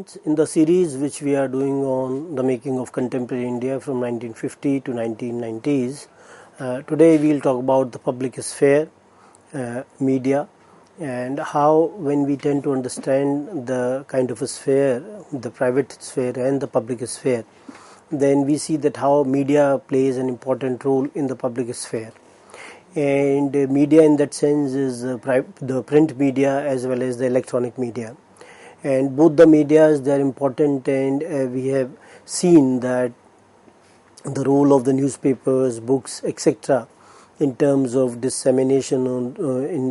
students, in the series which we are doing on the making of contemporary India from 1950 to 1990s, today we will talk about the public sphere, media, and how when we tend to understand the kind of a sphere, the private sphere and the public sphere, then we see that how media plays an important role in the public sphere. And media in that sense is the print media as well as the electronic media, and both the medias, they are important, and we have seen that the role of the newspapers, books, etc., in terms of dissemination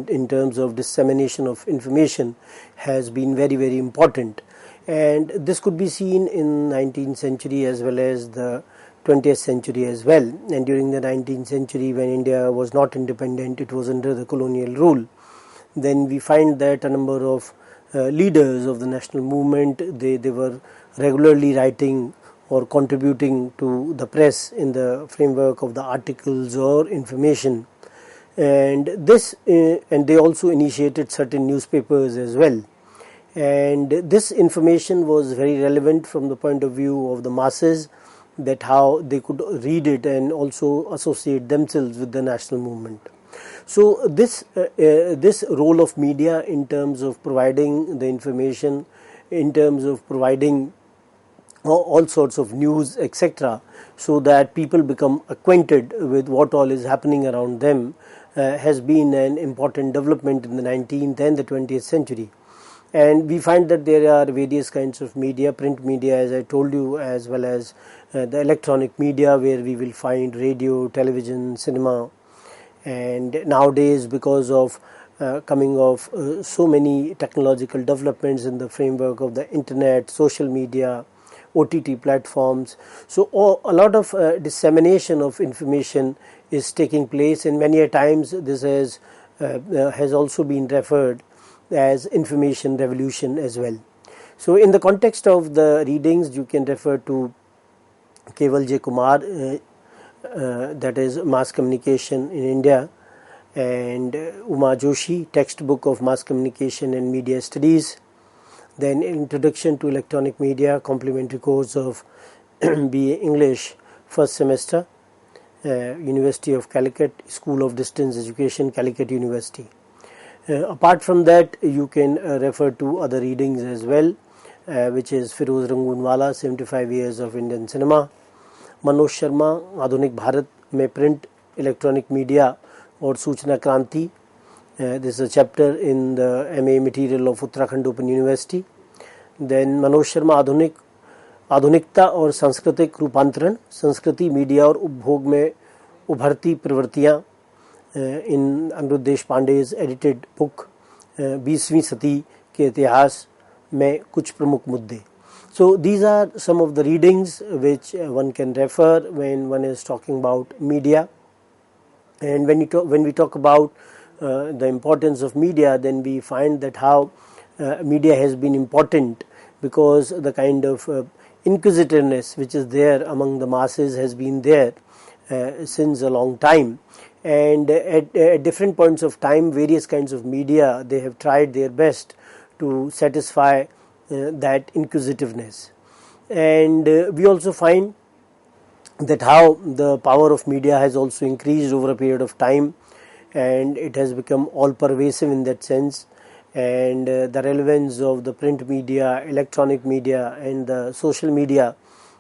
in terms of dissemination of information has been very, very important. And this could be seen in 19th century as well as the 20th century as well. And during the 19th century, when India was not independent, it was under the colonial rule, then we find that a number of leaders of the national movement, they were regularly writing or contributing to the press in the framework of the articles or information, and they also initiated certain newspapers as well. And this information was very relevant from the point of view of the masses, that how they could read it and also associate themselves with the national movement. So this role of media in terms of providing the information, in terms of providing all sorts of news, etc., so that people become acquainted with what all is happening around them, has been an important development in the 19th and the 20th century. And we find that there are various kinds of media, print media as I told you, as well as the electronic media, where we will find radio, television, cinema. And nowadays, because of coming of so many technological developments in the framework of the internet, social media, OTT platforms, so a lot of dissemination of information is taking place, and many a times this has also been referred as information revolution as well. So in the context of the readings, you can refer to Keval J. Kumar, that is Mass Communication in India, and Uma Joshi, Textbook of Mass Communication and Media Studies. Then Introduction to Electronic Media, Complementary Course of BA English, first semester, University of Calicut, School of Distance Education, Calicut University. Apart from that, you can refer to other readings as well, which is Firoz Rangoonwala, 75 Years of Indian Cinema, Manoj Sharma, Adhunik Bharat में Print, Electronic Media और सूचना क्रांति. This is a chapter in the MA material of Uttarakhand Open University. Then Manoj Sharma, आधुनिकता और सांस्कृतिक रूपांतरण, संस्कृति, media और उपभोग में उभरती प्रवृत्तियाँ, in Anirudh Deshpande's edited book 20वीं सदी के इतिहास में कुछ प्रमुख मुद्दे. So these are some of the readings which one can refer when one is talking about media. And when we talk about the importance of media, then we find that how media has been important, because the kind of inquisitiveness which is there among the masses has been there since a long time. And at different points of time, various kinds of media, they have tried their best to satisfy that inquisitiveness. And we also find that how the power of media has also increased over a period of time, and it has become all pervasive in that sense. And the relevance of the print media, electronic media and the social media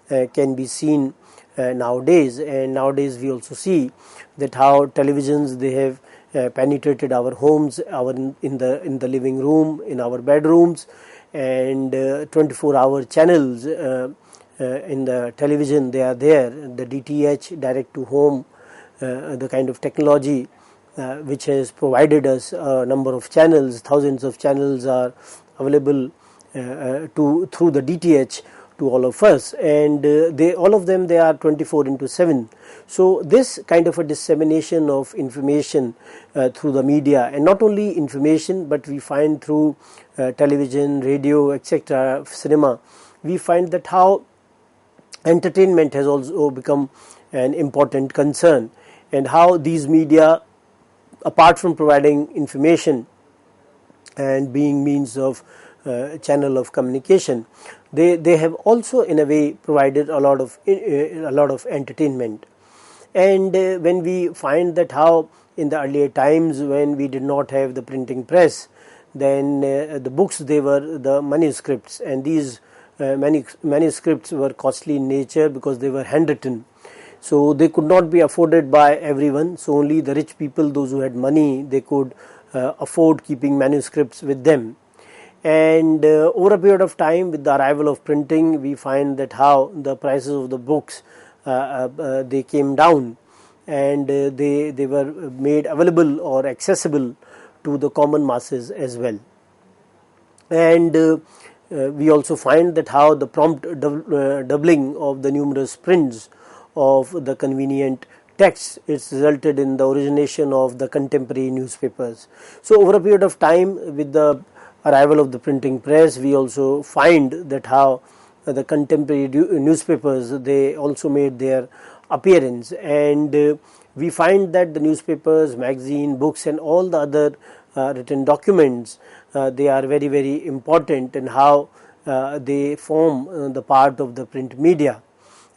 can be seen nowadays. And nowadays we also see that how televisions, they have penetrated our homes, in the living room, in our bedrooms, and 24-hour channels in the television, they are there. The DTH, direct to home, the kind of technology which has provided us a number of channels, thousands of channels are available through the DTH to all of us, and all of them, they are 24/7. So this kind of a dissemination of information through the media, and not only information, but we find through television, radio, etc., cinema, we find that how entertainment has also become an important concern, and how these media, apart from providing information and being means of channel of communication, they have also in a way provided a lot of entertainment. And when we find that how in the earlier times when we did not have the printing press, then the books, they were the manuscripts, and these manuscripts were costly in nature because they were handwritten, so they could not be afforded by everyone. So only the rich people, those who had money, they could afford keeping manuscripts with them. And over a period of time, with the arrival of printing, we find that how the prices of the books they came down, and they were made available or accessible to the common masses as well. And we also find that how the prompt doubling of the numerous prints of the convenient texts, it's resulted in the origination of the contemporary newspapers. So over a period of time, with the arrival of the printing press, we also find that how the contemporary newspapers, they also made their appearance. And we find that the newspapers, magazine, books, and all the other written documents, they are very, very important in how they form the part of the print media.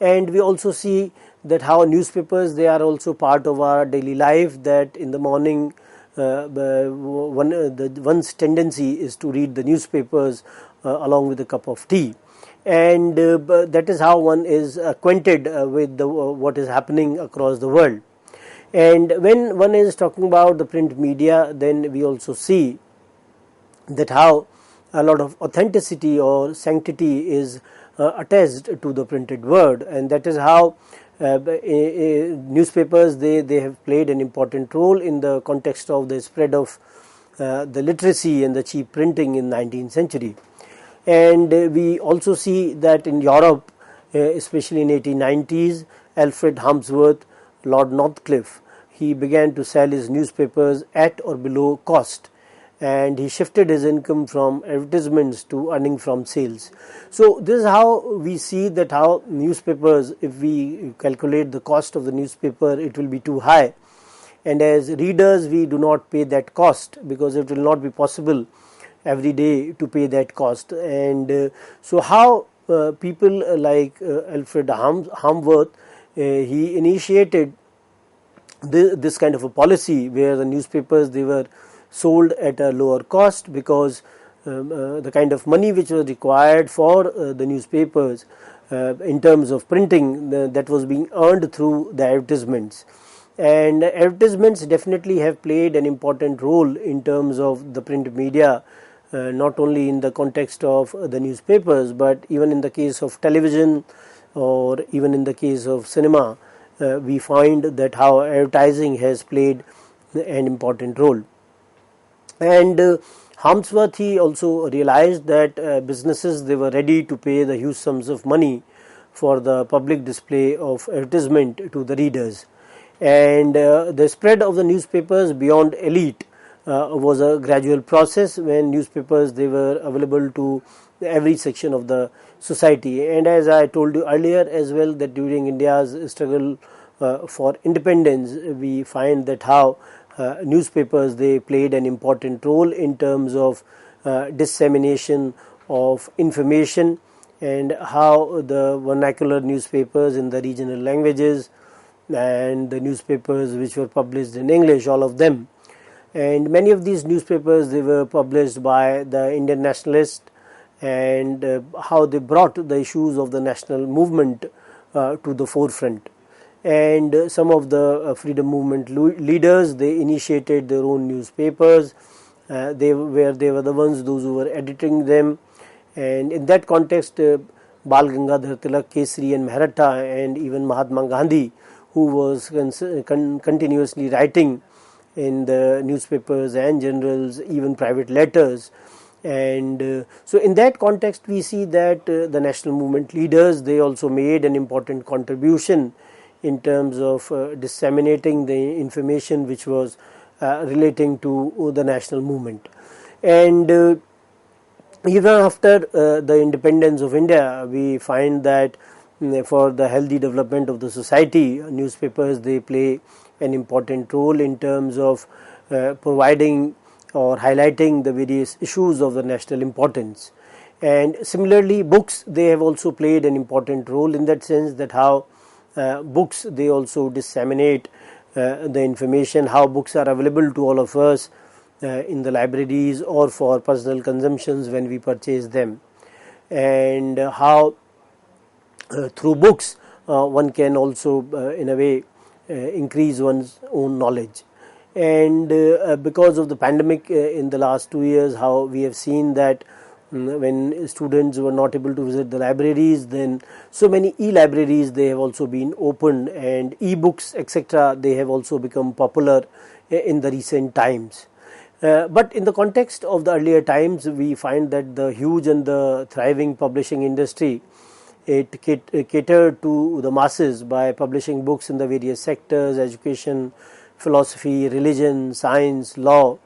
And we also see that how newspapers, they are also part of our daily life, that in the morning one's tendency is to read the newspapers along with a cup of tea, and that is how one is acquainted with what is happening across the world. And when one is talking about the print media, then we also see that how a lot of authenticity or sanctity is attached to the printed word, and that is how newspapers, they have played an important role in the context of the spread of the literacy and the cheap printing in 19th century. And we also see that in Europe, especially in 1890s, Alfred Harmsworth, Lord Northcliffe, he began to sell his newspapers at or below cost, and he shifted his income from advertisements to earning from sales. So this is how we see that how newspapers, if we calculate the cost of the newspaper, it will be too high, and as readers we do not pay that cost because it will not be possible every day to pay that cost. And so how people like Alfred Harmsworth, he initiated this kind of a policy where the newspapers, they were sold at a lower cost, because the kind of money which was required for the newspapers in terms of printing, that was being earned through the advertisements. And advertisements definitely have played an important role in terms of the print media, not only in the context of the newspapers, but even in the case of television or even in the case of cinema. We find that how advertising has played an important role. And Harmsworth, he also realized that businesses, they were ready to pay the huge sums of money for the public display of advertisement to the readers. And the spread of the newspapers beyond elite was a gradual process, when newspapers, they were available to every section of the society. And as I told you earlier as well, that during India's struggle for independence, we find that how newspapers, they played an important role in terms of dissemination of information, and how the vernacular newspapers in the regional languages and the newspapers which were published in English, all of them. And many of these newspapers, they were published by the Indian nationalists, and how they brought the issues of the national movement to the forefront. And some of the freedom movement leaders, they initiated their own newspapers. They were the ones, those who were editing them. And in that context, Bal Gangadhar Tilak, Kesari and Mehratta, and even Mahatma Gandhi, who was continuously writing in the newspapers and journals, even private letters. And so in that context, we see that the national movement leaders, they also made an important contribution in terms of disseminating the information which was relating to the national movement. And even after the independence of India, we find that for the healthy development of the society, newspapers, they play an important role in terms of providing or highlighting the various issues of the national importance. And similarly, books, they have also played an important role in that sense, that how books, they also disseminate the information, how books are available to all of us in the libraries or for personal consumptions when we purchase them, and how through books one can also in a way increase one's own knowledge. And because of the pandemic in the last 2 years, how we have seen that when students were not able to visit the libraries, then so many e-libraries, they have also been opened, and e-books, etc., they have also become popular in the recent times. But in the context of the earlier times, we find that the huge and the thriving publishing industry, it catered to the masses by publishing books in the various sectors: education, philosophy, religion, science, law.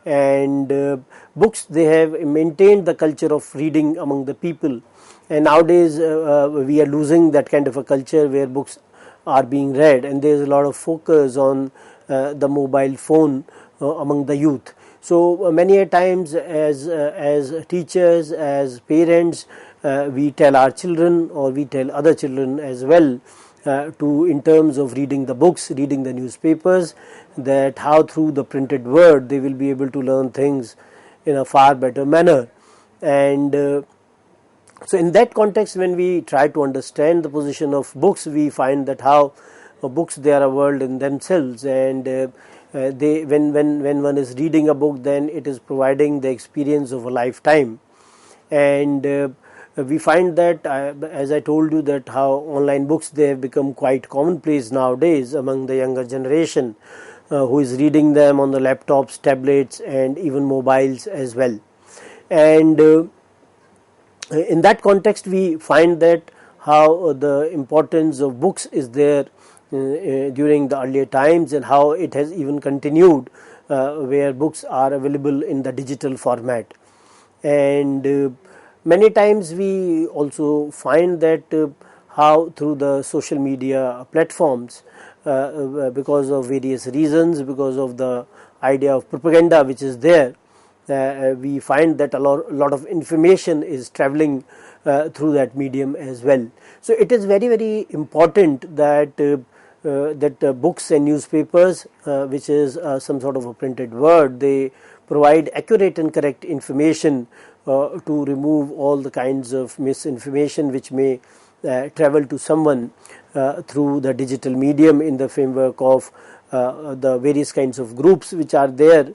And books, they have maintained the culture of reading among the people. And nowadays we are losing that kind of a culture where books are being read, and there is a lot of focus on the mobile phone among the youth. So many a times, as teachers, as parents, we tell our children, or we tell other children as well, to in terms of reading the books, reading the newspapers, that how through the printed word they will be able to learn things in a far better manner. And so in that context, when we try to understand the position of books, we find that how books, they are a world in themselves, and they when one is reading a book, then it is providing the experience of a lifetime. And we find that, as I told you, that how online books, they have become quite commonplace nowadays among the younger generation, who is reading them on the laptops, tablets, and even mobiles as well. And in that context, we find that how the importance of books is there during the earlier times, and how it has even continued where books are available in the digital format. And many times we also find that how through the social media platforms, because of various reasons, because of the idea of propaganda which is there, we find that a lot of information is traveling through that medium as well. So it is very, very important that books and newspapers, which is some sort of a printed word, they provide accurate and correct information to remove all the kinds of misinformation which may travel to someone through the digital medium in the framework of the various kinds of groups which are there,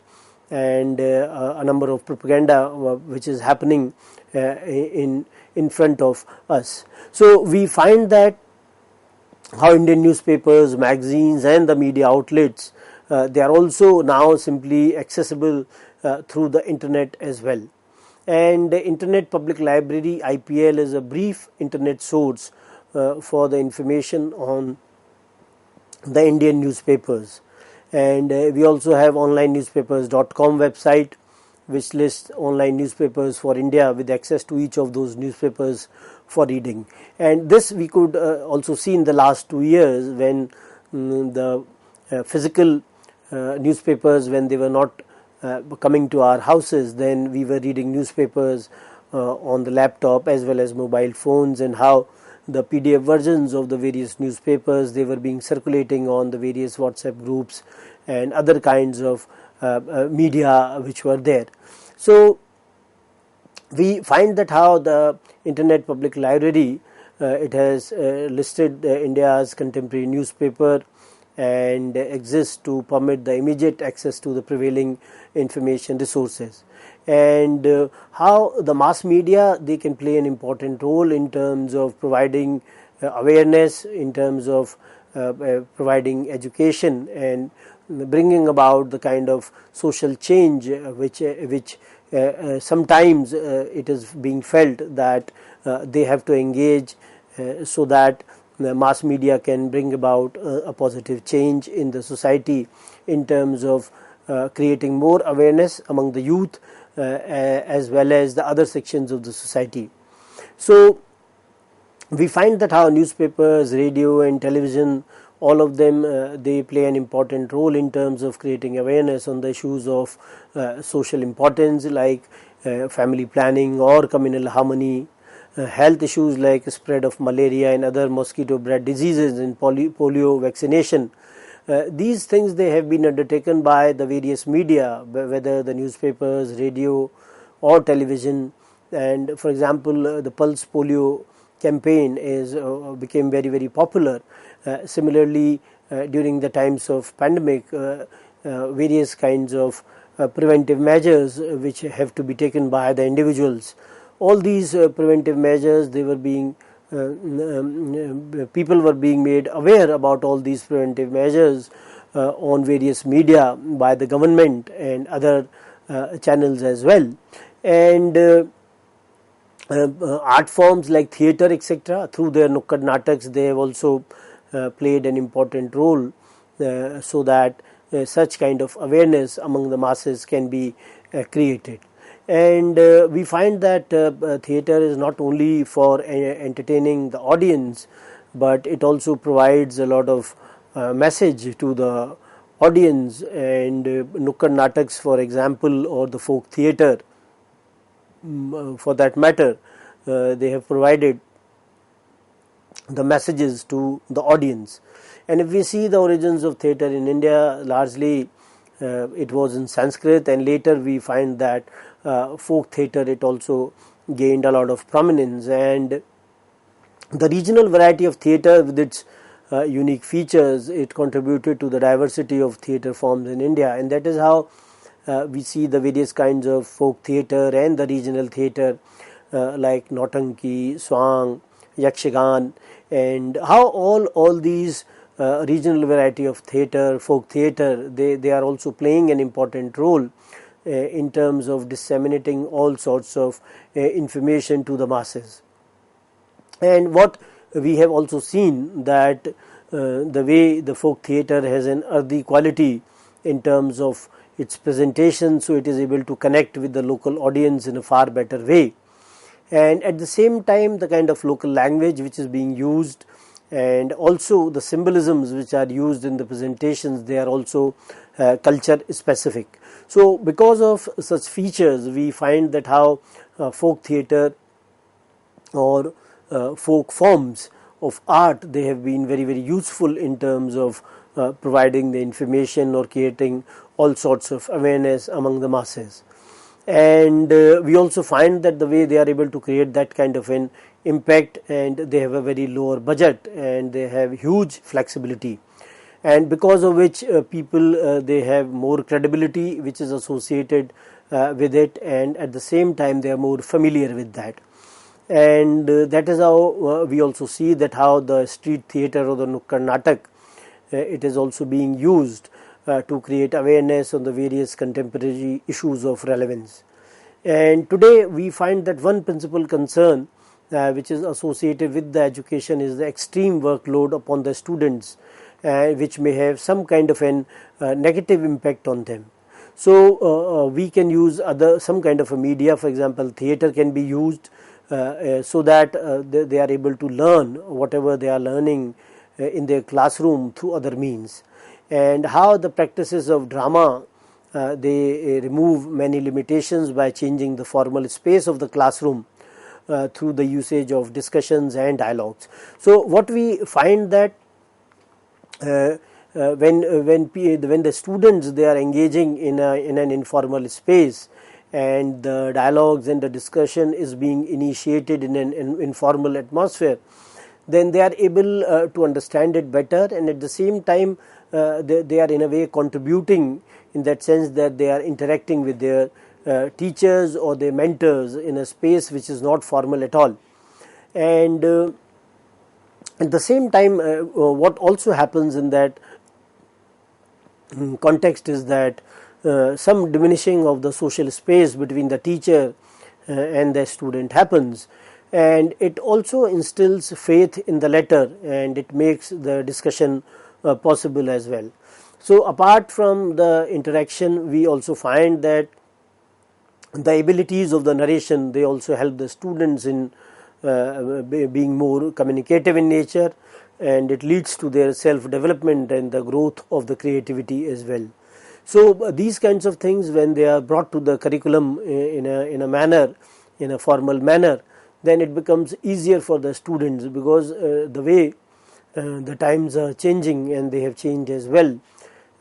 and a number of propaganda which is happening in front of us. So we find that how Indian newspapers, magazines, and the media outlets, they are also now simply accessible through the internet as well. And the Internet Public Library, IPL, is a brief internet source for the information on the Indian newspapers. And we also have onlinenewspapers.com website, which lists online newspapers for India with access to each of those newspapers for reading. And this we could also see in the last 2 years, when the physical newspapers, when they were not coming to our houses, then we were reading newspapers on the laptop as well as mobile phones, and how the PDF versions of the various newspapers, they were being circulating on the various WhatsApp groups and other kinds of media which were there. So we find that how the Internet Public Library, it has listed India's contemporary newspaper, and exists to permit the immediate access to the prevailing information resources. And how the mass media, they can play an important role in terms of providing awareness, in terms of providing education, and bringing about the kind of social change which sometimes it is being felt that they have to engage so that the mass media can bring about a positive change in the society in terms of creating more awareness among the youth as well as the other sections of the society. So we find that how newspapers, radio, and television, all of them, they play an important role in terms of creating awareness on the issues of social importance, like family planning or communal harmony, health issues like spread of malaria and other mosquito-bred diseases and polio vaccination. These things they have been undertaken by the various media, whether the newspapers, radio or television. And for example, the pulse polio campaign became very popular. Similarly, during the times of pandemic, various kinds of preventive measures which have to be taken by the individuals. All these preventive measures, they were being people were being made aware about all these preventive measures on various media by the government and other channels as well. And art forms like theatre, etc., through their Nukkad Nataks, they have also played an important role, so that such kind of awareness among the masses can be created. And we find that theatre is not only for entertaining the audience, but it also provides a lot of message to the audience. And Nukkad Nataks, for example, or the folk theatre, for that matter, they have provided the messages to the audience. And if we see the origins of theatre in India, largely it was in Sanskrit, and later we find that folk theatre, it also gained a lot of prominence. And the regional variety of theatre with its unique features, it contributed to the diversity of theatre forms in India. And that is how we see the various kinds of folk theatre and the regional theatre like Nautanki, Swang, Yakshagan, and how all these regional variety of theatre, folk theatre, they are also playing an important role in terms of disseminating all sorts of information to the masses. And what we have also seen, that the way the folk theatre has an earthy quality in terms of its presentation, so it is able to connect with the local audience in a far better way. And at the same time, the kind of local language which is being used, and also the symbolisms which are used in the presentations, they are also culture specific. So because of such features, we find that how folk theatre or folk forms of art, they have been very useful in terms of providing the information or creating all sorts of awareness among the masses. And we also find that the way they are able to create that kind of an impact, and they have a very lower budget and they have huge flexibility, and because of which people they have more credibility which is associated with it, and at the same time they are more familiar with that. And that is how we also see that how the street theatre or the Nukkad Natak, it is also being used to create awareness on the various contemporary issues of relevance. And today we find that one principal concern which is associated with the education is the extreme workload upon the students, which may have some kind of an negative impact on them. So we can use some kind of a media, for example theatre can be used so that they are able to learn whatever they are learning in their classroom through other means. And how the practices of drama, they remove many limitations by changing the formal space of the classroom through the usage of discussions and dialogues. So what we find that when the students they are engaging in an informal space, and the dialogues and the discussion is being initiated in an informal atmosphere, then they are able to understand it better, and at the same time they are in a way contributing in that sense that they are interacting with their teachers or their mentors in a space which is not formal at all. And at the same time what also happens in that context is that some diminishing of the social space between the teacher and the student happens, and it also instills faith in the letter, and it makes the discussion possible as well. So apart from the interaction, we also find that the abilities of the narration, they also help the students in being more communicative in nature, and it leads to their self development and the growth of the creativity as well. So these kinds of things, when they are brought to the curriculum in a manner, in a formal manner, then it becomes easier for the students, because the way the times are changing, and they have changed as well,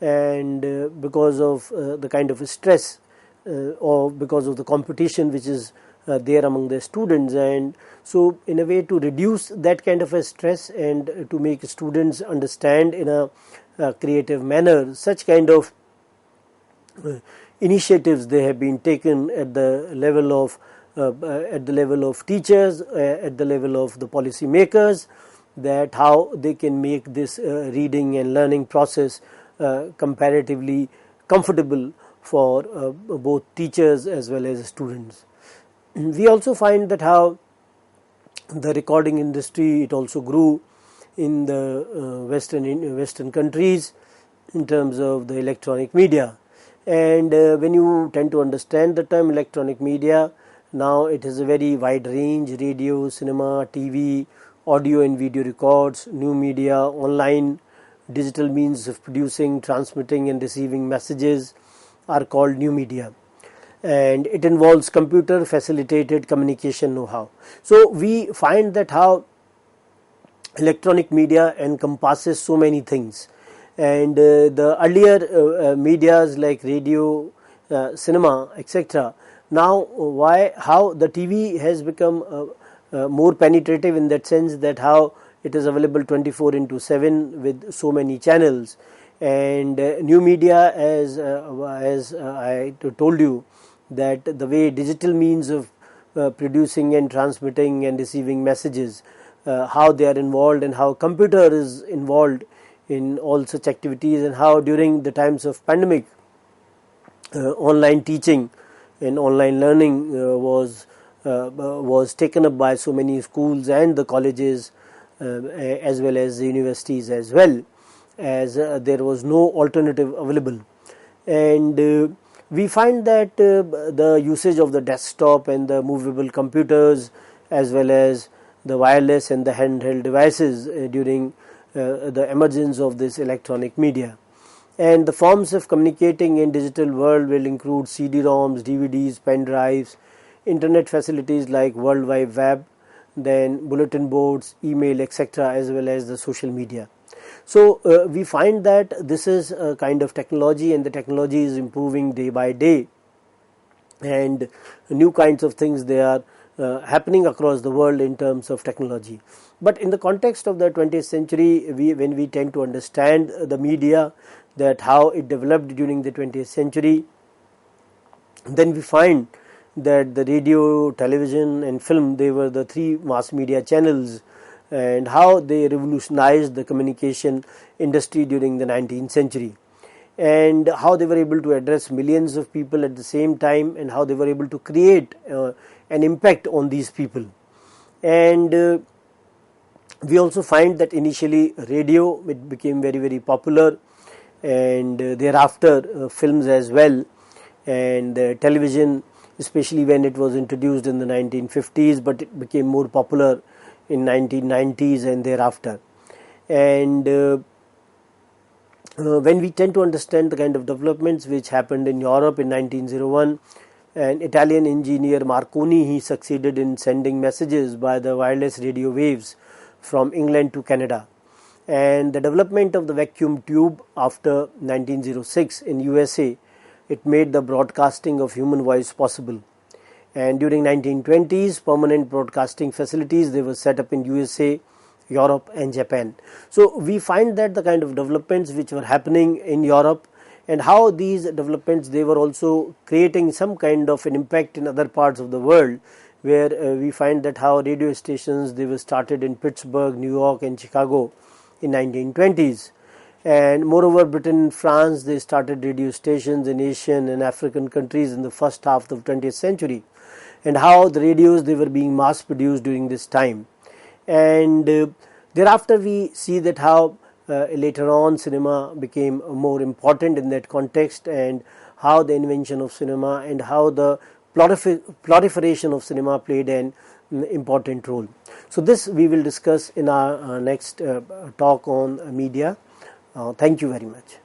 and because of the kind of stress or because of the competition which is there among the students. And so in a way, to reduce that kind of a stress and to make students understand in a creative manner, such kind of initiatives they have been taken at the level of teachers, at the level of the policy makers, that how they can make this reading and learning process comparatively comfortable for both teachers as well as students. We also find that how the recording industry, it also grew in the Western countries in terms of the electronic media. And when you tend to understand the term electronic media, now it has a very wide range: radio, cinema, TV, audio and video records, new media, online, digital means of producing, transmitting and receiving messages are called new media. And it involves computer facilitated communication know-how. So we find that how electronic media encompasses so many things. And the earlier medias like radio, cinema, etc. Now how the TV has become more penetrative, in that sense that how it is available 24/7 with so many channels. And new media, as I told you, that the way digital means of producing and transmitting and receiving messages, how they are involved, and how computer is involved in all such activities, and how during the times of pandemic online teaching and online learning was taken up by so many schools and the colleges, as well as the universities, as well as there was no alternative available. And we find that the usage of the desktop and the movable computers, as well as the wireless and the handheld devices during the emergence of this electronic media. And the forms of communicating in digital world will include CD-ROMs, DVDs, pen drives, internet facilities like World Wide Web, then bulletin boards, email, etc., as well as the social media. So we find that this is a kind of technology, and the technology is improving day by day, and new kinds of things they are happening across the world in terms of technology. But in the context of the 20th century, when we tend to understand the media, that how it developed during the 20th century, then we find that the radio, television and film, they were the three mass media channels, and how they revolutionized the communication industry during the 19th century, and how they were able to address millions of people at the same time, and how they were able to create an impact on these people. And we also find that initially radio, it became very, very popular, and thereafter films as well, and television, especially when it was introduced in the 1950s, but it became more popular in 1990s and thereafter. And when we tend to understand the kind of developments which happened in Europe in 1901, an Italian engineer Marconi, he succeeded in sending messages by the wireless radio waves from England to Canada. And the development of the vacuum tube after 1906 in USA, it made the broadcasting of human voice possible. And during 1920s, permanent broadcasting facilities, they were set up in USA, Europe and Japan. So we find that the kind of developments which were happening in Europe, and how these developments, they were also creating some kind of an impact in other parts of the world, where we find that how radio stations, they were started in Pittsburgh, New York and Chicago in 1920s. And moreover, Britain and France, they started radio stations in Asian and African countries in the first half of the 20th century, and how the radios, they were being mass produced during this time. And thereafter we see that how later on cinema became more important in that context, and how the invention of cinema and how the proliferation of cinema played an important role. So this we will discuss in our next talk on media. Thank you very much.